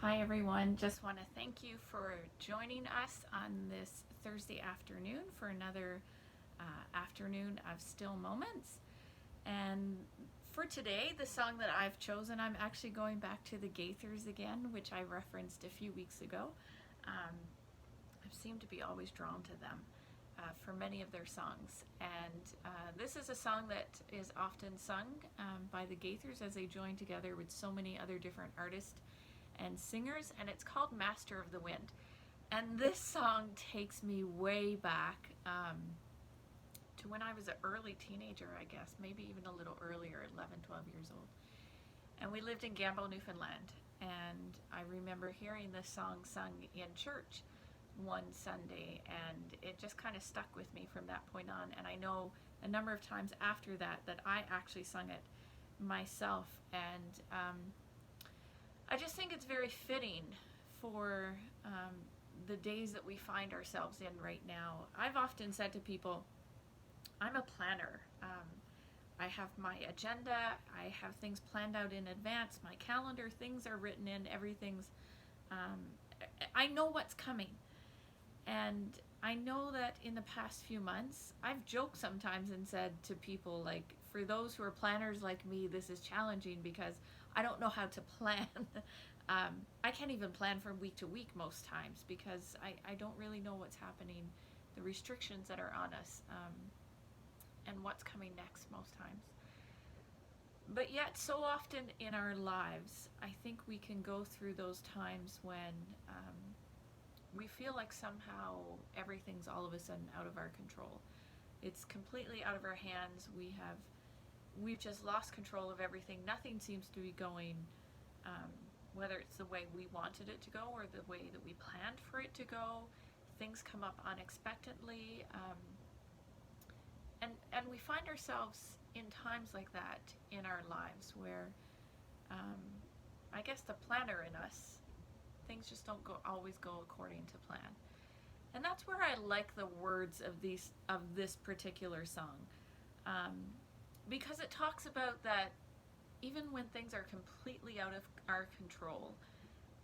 Hi everyone, just want to thank you for joining us on this Thursday afternoon for another afternoon of Still Moments. And for today, the song that I've chosen, I'm actually going back to the Gaithers again, which I referenced a few weeks ago. I seem to be always drawn to them for many of their songs. And this is a song that is often sung by the Gaithers as they join together with so many other different artists and singers, and it's called Master of the Wind. And this song takes me way back to when I was an early teenager, I guess, maybe even a little earlier, 11, 12 years old. And we lived in Gambell, Newfoundland. And I remember hearing this song sung in church one Sunday, and it just kind of stuck with me from that point on. And I know a number of times after that that I actually sung it myself. And I just think it's very fitting for the days that we find ourselves in right now. I've often said to people, I'm a planner. I have my agenda, I have things planned out in advance, my calendar, things are written in, everything's, I know what's coming. And I know that in the past few months, I've joked sometimes and said to people, like, for those who are planners like me, this is challenging because I don't know how to plan. I can't even plan from week to week most times because I don't really know what's happening, the restrictions that are on us, and what's coming next most times. But yet, so often in our lives, I think we can go through those times when we feel like somehow everything's all of a sudden out of our control. It's completely out of our hands. We've just lost control of everything. Nothing seems to be going, whether it's the way we wanted it to go or the way that we planned for it to go. Things come up unexpectedly, and we find ourselves in times like that in our lives where I guess the planner in us, things just don't always go according to plan. And that's where I like the words of this particular song, um, because it talks about that even when things are completely out of our control,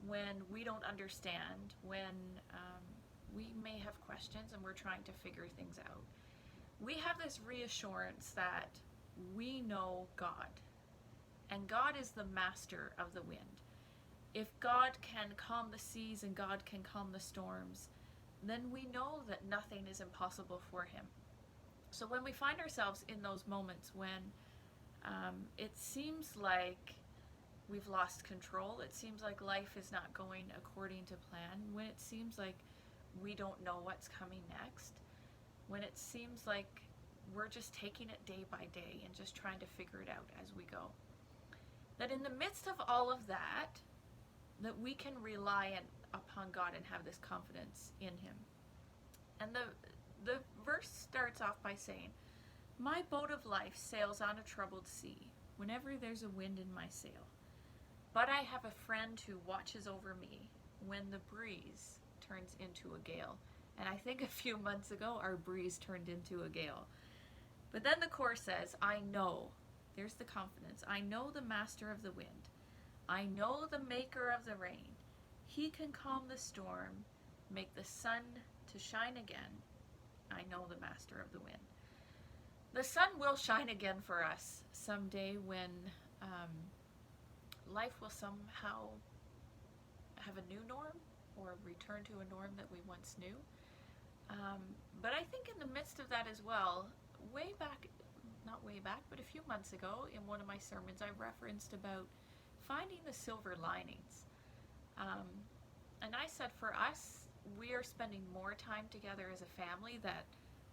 when we don't understand, when we may have questions and we're trying to figure things out, we have this reassurance that we know God, and God is the master of the wind. If God can calm the seas and God can calm the storms, then we know that nothing is impossible for him. So when we find ourselves in those moments when it seems like we've lost control, it seems like life is not going according to plan, when it seems like we don't know what's coming next, when it seems like we're just taking it day by day and just trying to figure it out as we go, that in the midst of all of that, that we can rely upon God and have this confidence in him. And the verse starts off by saying, my boat of life sails on a troubled sea whenever there's a wind in my sail. But I have a friend who watches over me when the breeze turns into a gale. And I think a few months ago, our breeze turned into a gale. But then the chorus says, I know, there's the confidence, I know the master of the wind. I know the maker of the rain. He can calm the storm, make the sun to shine again. I know the master of the wind. The sun will shine again for us someday when life will somehow have a new norm or return to a norm that we once knew. But I think in the midst of that as well, not way back, but a few months ago in one of my sermons, I referenced about finding the silver linings. And I said for us, we are spending more time together as a family that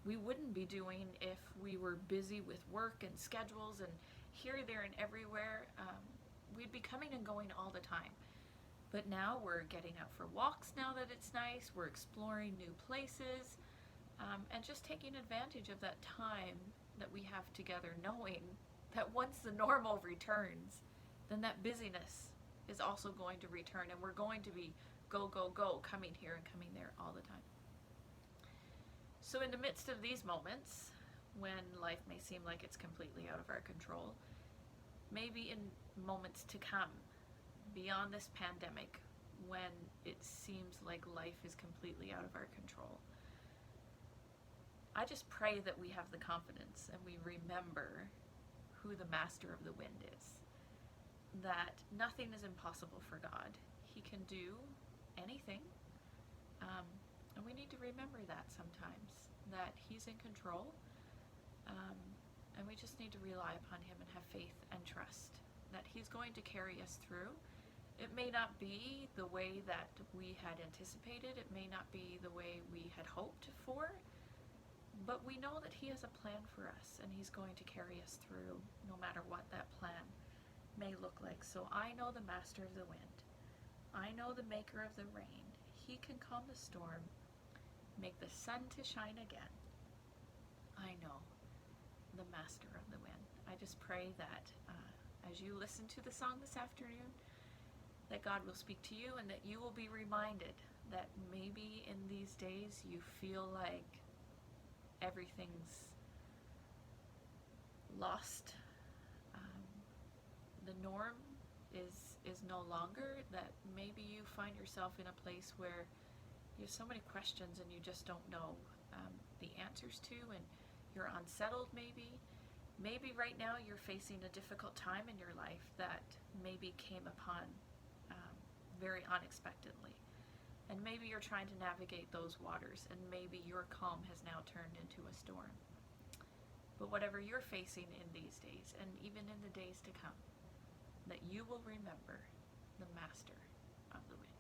we wouldn't be doing if we were busy with work and schedules and here, there, and everywhere. We'd be coming and going all the time. But now we're getting out for walks now that it's nice. We're exploring new places and just taking advantage of that time that we have together, knowing that once the normal returns, then that busyness is also going to return and we're going to be go, go, go, coming here and coming there all the time. So in the midst of these moments, when life may seem like it's completely out of our control, maybe in moments to come, beyond this pandemic, when it seems like life is completely out of our control. I just pray that we have the confidence and we remember who the master of the wind is. That nothing is impossible for God. He can do anything. And we need to remember that sometimes, that He's in control. And we just need to rely upon Him and have faith and trust that He's going to carry us through. It may not be the way that we had anticipated. It may not be the way we had hoped for. But we know that He has a plan for us, and He's going to carry us through no matter what that plan may look like. So I know the master of the wind. I know the maker of the rain. He can calm the storm, make the sun to shine again. I know the master of the wind. I just pray that as you listen to the song this afternoon, that God will speak to you and that you will be reminded that maybe in these days you feel like everything's lost. The norm is no longer, that maybe you find yourself in a place where you have so many questions and you just don't know the answers to, and you're unsettled maybe. Maybe right now you're facing a difficult time in your life that maybe came upon very unexpectedly. And maybe you're trying to navigate those waters, and maybe your calm has now turned into a storm. But whatever you're facing in these days, and even in the days to come, that you will remember the master of the wind.